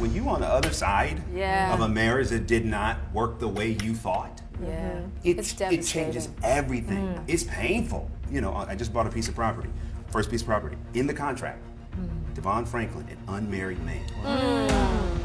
when you on the other side of a marriage that did not work the way you thought, it changes everything. It's painful. You know, I just bought a piece of property, first piece of property, in the contract, Devon Franklin, an unmarried man.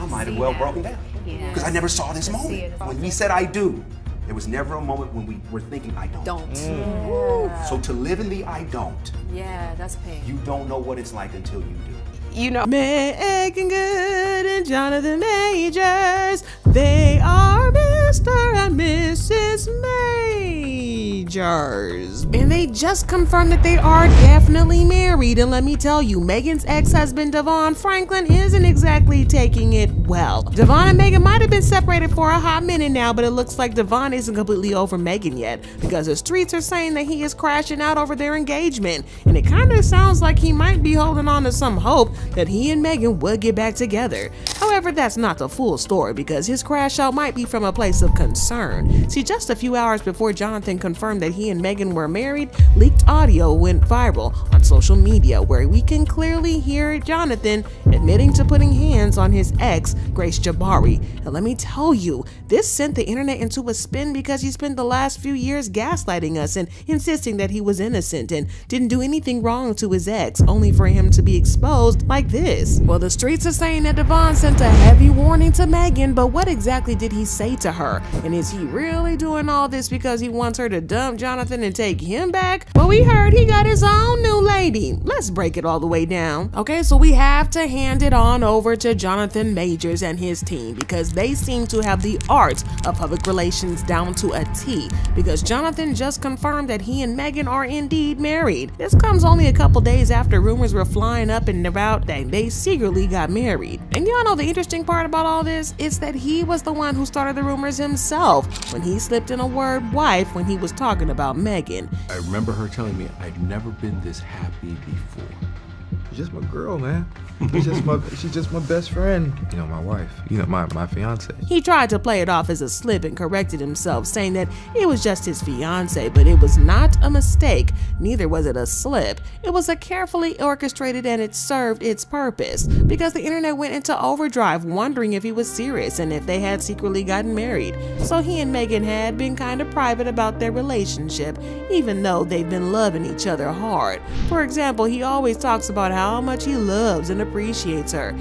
I might have well broken down because I never saw this moment. When we said I do, there was never a moment when we were thinking I don't. So to live in the I don't, that's pain. You don't know what it's like until you do. You know, Meagan Good and Jonathan Majors, they are Mr. and Mrs. Majors. And they just confirmed that they are definitely married. And let me tell you, Meagan's ex-husband, Devon Franklin, isn't exactly taking it well. Devon and Meagan might have been separated for a hot minute now, but it looks like Devon isn't completely over Meagan yet, because the streets are saying that he is crashing out over their engagement. And it kind of sounds like he might be holding on to some hope that he and Meagan would get back together. However, that's not the full story, because his crash out might be from a place of concern. See, just a few hours before Jonathan confirmed that he and Meagan were married, leaked audio went viral on social media where we can clearly hear Jonathan admitting to putting hands on his ex, Grace Jabari. And let me tell you, this sent the internet into a spin because he spent the last few years gaslighting us and insisting that he was innocent and didn't do anything wrong to his ex, only for him to be exposed like this. Well, the streets are saying that Devon sent a heavy warning to Meagan, but what exactly did he say to her? And is he really doing all this because he wants her to dump Jonathan and take him back? Well, we heard he got his own new lady. Let's break it all the way down. Okay, so we have to hand it on over to Jonathan Majors and his team, because they seem to have the art of public relations down to a T, because Jonathan just confirmed that he and Meagan are indeed married. This comes only a couple days after rumors were flying up and about that they secretly got married. And y'all know the interesting part about all this is that he was the one who started the rumors himself when he slipped in a word wife when he was talking about Meagan. I remember her telling me I'd never been this happy before. She's just my girl, man. She's just my best friend. You know, my wife. You know, my fiance. He tried to play it off as a slip and corrected himself, saying that it was just his fiance, but it was not a mistake. Neither was it a slip. It was a carefully orchestrated, and it served its purpose, because the internet went into overdrive wondering if he was serious and if they had secretly gotten married. So he and Meagan had been kind of private about their relationship, even though they've been loving each other hard. For example, he always talks about how much he loves and appreciates her.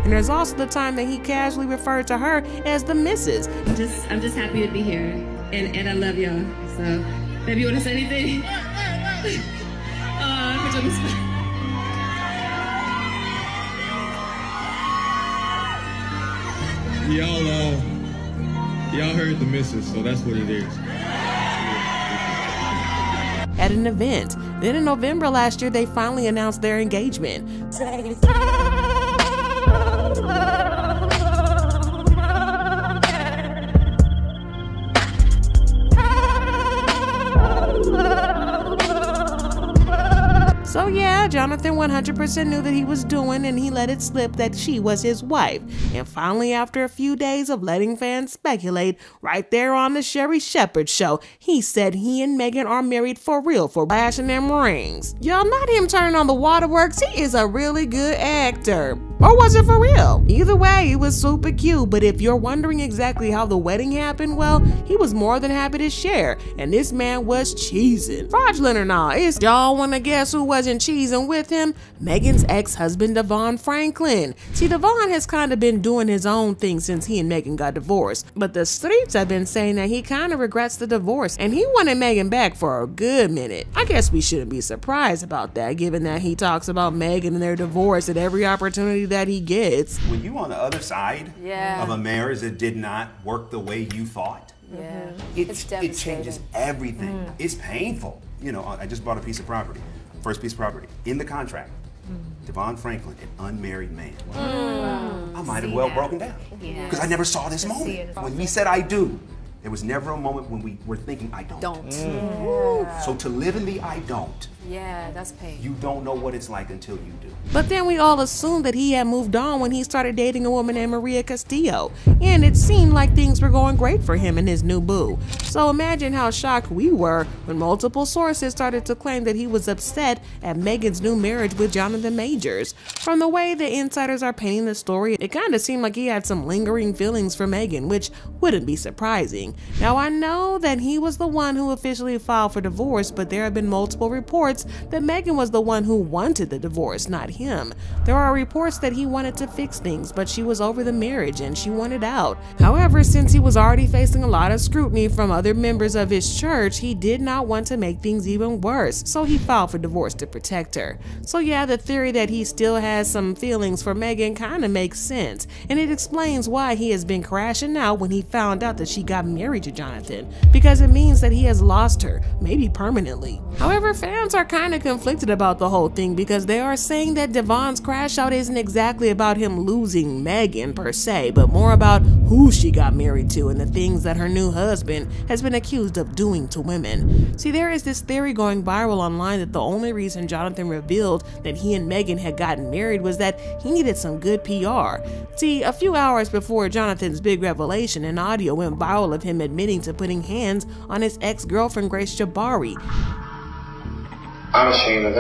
And there's also the time that he casually referred to her as the missus. I'm just happy to be here, and I love y'all. So, baby, you want to say anything? Put you on the spot. Y'all heard the missus, so that's what it is. At an event. Then in November last year, they finally announced their engagement. So yeah, Jonathan 100% knew that he was doing, and he let it slip that she was his wife. And finally, after a few days of letting fans speculate, right there on the Sherry Shepherd show, he said he and Meagan are married for real, for flashing them rings. Y'all, not him turning on the waterworks, he is a really good actor. Or was it for real? Either way, it was super cute, but if you're wondering exactly how the wedding happened, well, he was more than happy to share, and this man was cheesing. Fraudulent or not, y'all wanna guess who wasn't cheesing with him? Meagan's ex-husband, Devon Franklin. See, Devon has kind of been doing his own thing since he and Meagan got divorced, but the streets have been saying that he kind of regrets the divorce, and he wanted Meagan back for a good minute. I guess we shouldn't be surprised about that, given that he talks about Meagan and their divorce at every opportunity that he gets. When you on the other side of a marriage that did not work the way you thought, it changes everything. It's painful. You know, I just bought a piece of property, first piece of property, in the contract, Devon Franklin, an unmarried man. I might have well broken down. Because I never saw this moment. When we said I do, there was never a moment when we were thinking I don't. So to live in the I don't, that's pain. You don't know what it's like until you do. But then we all assumed that he had moved on when he started dating a woman named Maria Castillo, and it seemed like things were going great for him and his new boo. So imagine how shocked we were when multiple sources started to claim that he was upset at Meagan's new marriage with Jonathan Majors. From the way the insiders are painting the story, it kind of seemed like he had some lingering feelings for Meagan, which wouldn't be surprising. Now I know that he was the one who officially filed for divorce, but there have been multiple reports that Meagan was the one who wanted the divorce, not him. There are reports that he wanted to fix things, but she was over the marriage and she wanted out. However, since he was already facing a lot of scrutiny from other members of his church, he did not want to make things even worse, so he filed for divorce to protect her. So yeah, the theory that he still has some feelings for Meagan kind of makes sense, and it explains why he has been crashing out when he found out that she got married to Jonathan, because it means that he has lost her, maybe permanently. However, fans are kind of conflicted about the whole thing because they are saying that Devon's crash out isn't exactly about him losing Meagan per se, but more about who she got married to and the things that her new husband has been accused of doing to women. See, there is this theory going viral online that the only reason Jonathan revealed that he and Meagan had gotten married was that he needed some good PR. See, a few hours before Jonathan's big revelation, an audio went viral of him admitting to putting hands on his ex-girlfriend Grace Jabari. I'm ashamed. I've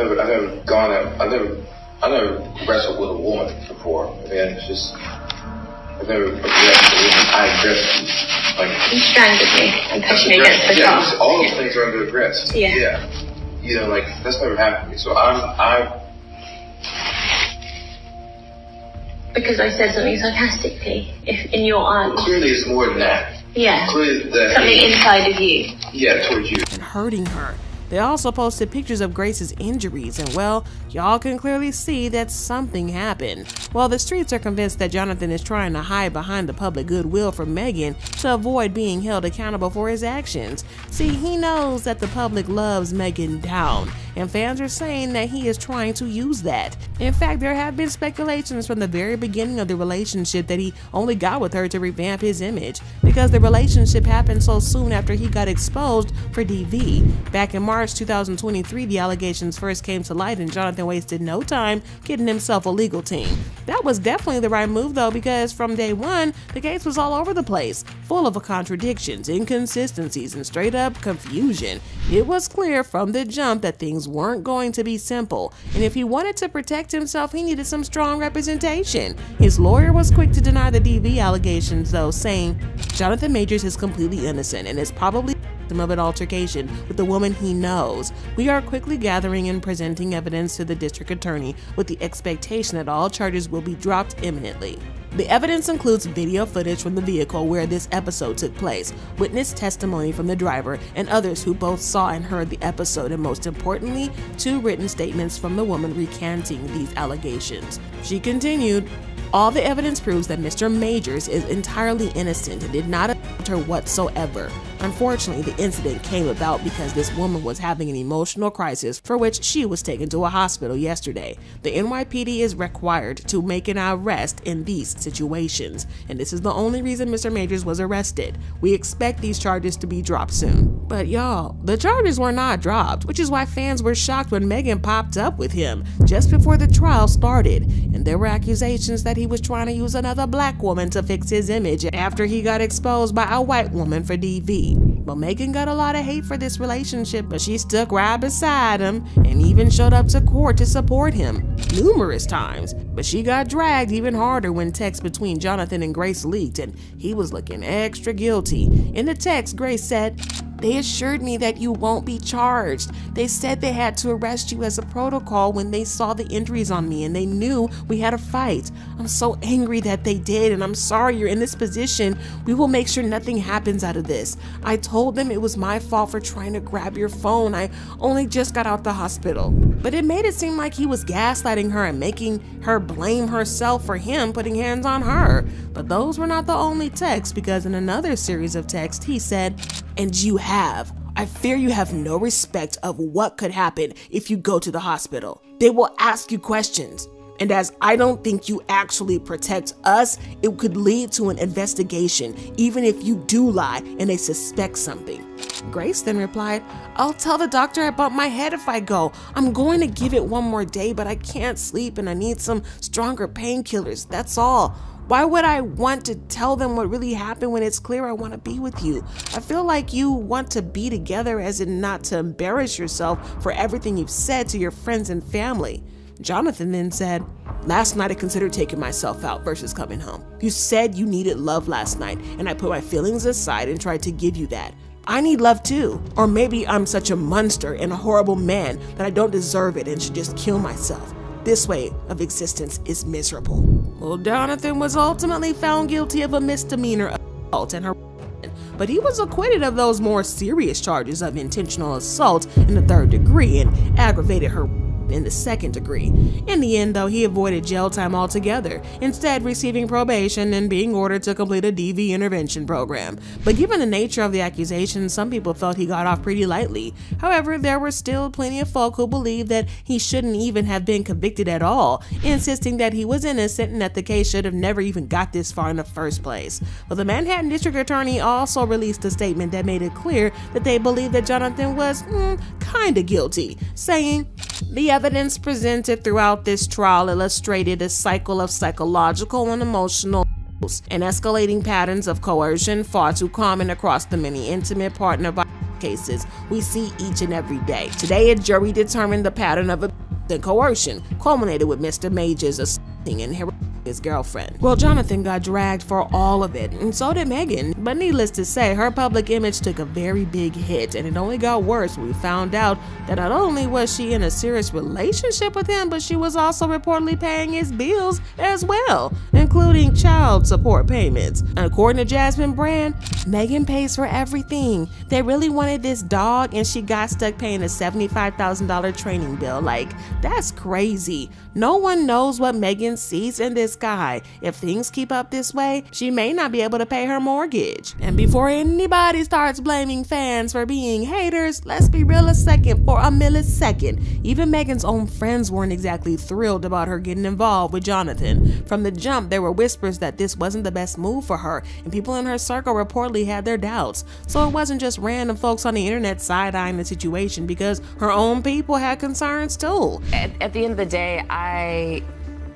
never wrestled with a woman before. I mean, it's just, I've never aggressed. I aggressed you. Like, You strangled me and pushed me against the car. Yeah, all those things are under aggress. Yeah. You know, like, that's never happened to me. So Because I said something sarcastically, if in your eyes. Clearly it's more than that. Yeah. Clearly something inside of you. Yeah, towards you. And hurting her. They also posted pictures of Grace's injuries, and well, y'all can clearly see that something happened. Well, the streets are convinced that Jonathan is trying to hide behind the public goodwill for Meagan to avoid being held accountable for his actions. See, he knows that the public loves Meagan down, and fans are saying that he is trying to use that. In fact, there have been speculations from the very beginning of the relationship that he only got with her to revamp his image, because the relationship happened so soon after he got exposed for DV. Back in March 2023, the allegations first came to light, and Jonathan wasted no time getting himself a legal team. That was definitely the right move though, because from day one, the case was all over the place, full of contradictions, inconsistencies, and straight up confusion. It was clear from the jump that things weren't going to be simple, and if he wanted to protect himself, he needed some strong representation. His lawyer was quick to deny the DV allegations though, saying Jonathan Majors is completely innocent and is probably of an altercation with the woman he knows. We are quickly gathering and presenting evidence to the district attorney with the expectation that all charges will be dropped imminently. The evidence includes video footage from the vehicle where this episode took place, witness testimony from the driver and others who both saw and heard the episode, and most importantly, 2 written statements from the woman recanting these allegations. She continued, "All the evidence proves that Mr. Majors is entirely innocent and did not assault her whatsoever. Unfortunately, the incident came about because this woman was having an emotional crisis for which she was taken to a hospital yesterday. The NYPD is required to make an arrest in these situations, and this is the only reason Mr. Majors was arrested. We expect these charges to be dropped soon." But y'all, the charges were not dropped, which is why fans were shocked when Meagan popped up with him just before the trial started, and there were accusations that he was trying to use another black woman to fix his image after he got exposed by a white woman for DV. But Meagan got a lot of hate for this relationship, but she stuck right beside him and even showed up to court to support him numerous times. But she got dragged even harder when texts between Jonathan and Grace leaked, and he was looking extra guilty. In the text, Grace said, "They assured me that you won't be charged. They said they had to arrest you as a protocol when they saw the injuries on me and they knew we had a fight. I'm so angry that they did, and I'm sorry you're in this position. We will make sure nothing happens out of this. I told them it was my fault for trying to grab your phone. I only just got out the hospital." But it made it seem like he was gaslighting her and making her blame herself for him putting hands on her. But those were not the only texts, because in another series of texts he said, "And you have. I fear you have no respect of what could happen if you go to the hospital. They will ask you questions. And as I don't think you actually protect us, it could lead to an investigation, even if you do lie and they suspect something. Grace then replied, I'll tell the doctor I bumped my head if I go. I'm going to give it one more day, but I can't sleep and I need some stronger painkillers. That's all. Why would I want to tell them what really happened when it's clear I want to be with you? I feel like you want to be together as in not to embarrass yourself for everything you've said to your friends and family. Jonathan then said, last night I considered taking myself out versus coming home. You said you needed love last night, and I put my feelings aside and tried to give you that. I need love too. Or maybe I'm such a monster and a horrible man that I don't deserve it and should just kill myself. This way of existence is miserable. Well, Jonathan was ultimately found guilty of a misdemeanor assault and harassment, but he was acquitted of those more serious charges of intentional assault in the 3rd degree and aggravated harassment in the 2nd degree. In the end, though, he avoided jail time altogether, instead receiving probation and being ordered to complete a DV intervention program. But given the nature of the accusations, some people felt he got off pretty lightly. However, there were still plenty of folk who believed that he shouldn't even have been convicted at all, insisting that he was innocent and that the case should have never even got this far in the first place. But the Manhattan District Attorney also released a statement that made it clear that they believed that Jonathan was kinda guilty, saying, the evidence presented throughout this trial illustrated a cycle of psychological and emotional abuse and escalating patterns of coercion far too common across the many intimate partner violence cases we see each and every day. Today, a jury determined the pattern of abuse and coercion culminated with Mr. Majors assaulting and harassing his girlfriend. Well, Jonathan got dragged for all of it, and so did Meagan. But needless to say, her public image took a very big hit, and it only got worse when we found out that not only was she in a serious relationship with him, but she was also reportedly paying his bills as well, including child support payments. And according to Jasmine Brand, Meagan pays for everything. They really wanted this dog, and she got stuck paying a $75,000 training bill. Like, that's crazy. No one knows what Meagan sees in this guy. If things keep up this way, she may not be able to pay her mortgage. And before anybody starts blaming fans for being haters, let's be real a second for a millisecond. Even Meagan's own friends weren't exactly thrilled about her getting involved with Jonathan. From the jump, there were whispers that this wasn't the best move for her, and people in her circle reportedly had their doubts. So it wasn't just random folks on the internet side-eyeing the situation, because her own people had concerns too. At the end of the day,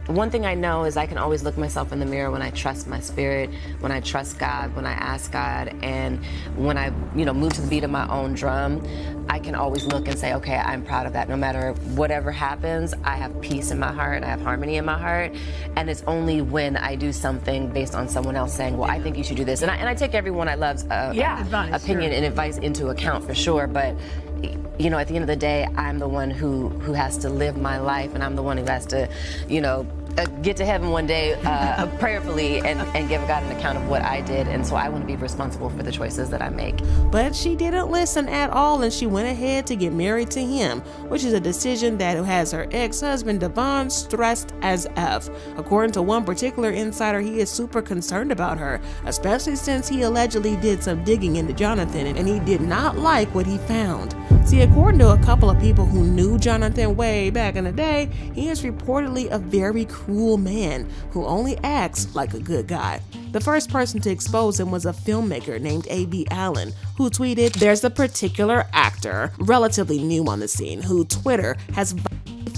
one thing I know is I can always look myself in the mirror when I trust my spirit, when I trust God, when I ask God, and when I, move to the beat of my own drum. I can always look and say, okay, I'm proud of that. No matter whatever happens, I have peace in my heart, I have harmony in my heart, and it's only when I do something based on someone else saying, well, I think you should do this. And I take everyone I love's opinion and advice into account for sure, but at the end of the day, I'm the one who has to live my life, and I'm the one who has to, get to heaven one day prayerfully and give God an account of what I did. And so I want to be responsible for the choices that I make. But she didn't listen at all, and she went ahead to get married to him, which is a decision that has her ex-husband Devon stressed as F. According to one particular insider, he is super concerned about her, especially since he allegedly did some digging into Jonathan and he did not like what he found. See, according to a couple of people who knew Jonathan way back in the day, he is reportedly a very cruel man who only acts like a good guy. The first person to expose him was a filmmaker named A.B. Allen, who tweeted, "There's a particular actor, relatively new on the scene, who Twitter has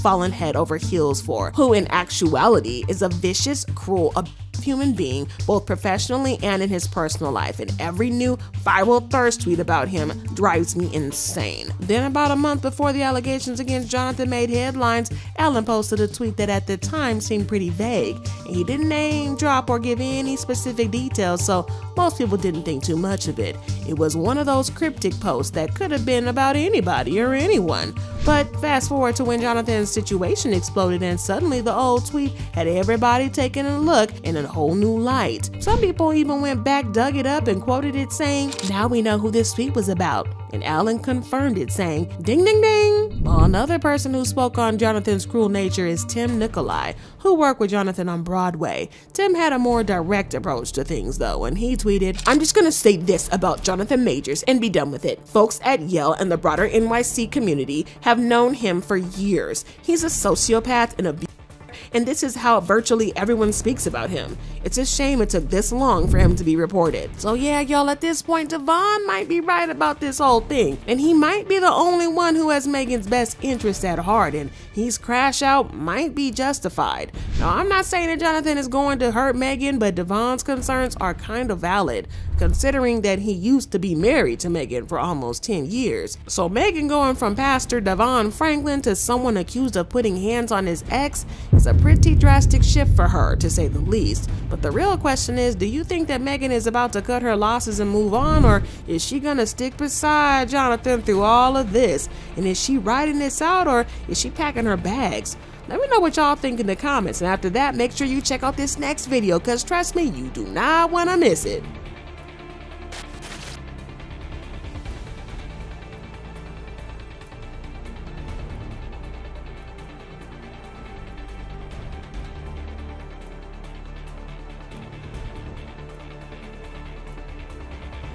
fallen head over heels for, who in actuality is a vicious, cruel, human being, both professionally and in his personal life, and every new viral thirst tweet about him drives me insane." Then about a month before the allegations against Jonathan made headlines, Allen posted a tweet that at the time seemed pretty vague, and he didn't name drop or give any specific details, so most people didn't think too much of it. It was one of those cryptic posts that could have been about anybody or anyone. But fast forward to when Jonathan's situation exploded, and suddenly the old tweet had everybody taking a look in a whole new light. Some people even went back, dug it up, and quoted it saying, "Now we know who this tweet was about." And Allen confirmed it, saying, "Ding, ding, ding." Well, another person who spoke on Jonathan's cruel nature is Tim Nicolai, who worked with Jonathan on Broadway. Tim had a more direct approach to things though, and he tweeted, "I'm just gonna say this about Jonathan Majors and be done with it. Folks at Yale and the broader NYC community have known him for years. He's a sociopath and a and this is how virtually everyone speaks about him. It's a shame it took this long for him to be reported. So yeah, y'all, at this point, Devon might be right about this whole thing, and he might be the only one who has Meagan's best interest at heart, and his crash out might be justified. Now, I'm not saying that Jonathan is going to hurt Meagan, but Devon's concerns are kind of valid, considering that he used to be married to Meagan for almost 10 years. So Meagan going from Pastor Devon Franklin to someone accused of putting hands on his ex is a pretty drastic shift for her, to say the least. But the real question is, do you think that Meagan is about to cut her losses and move on, or is she gonna stick beside Jonathan through all of this? And is she riding this out, or is she packing her bags? Let me know what y'all think in the comments, and after that, make sure you check out this next video, because trust me, you do not want to miss it.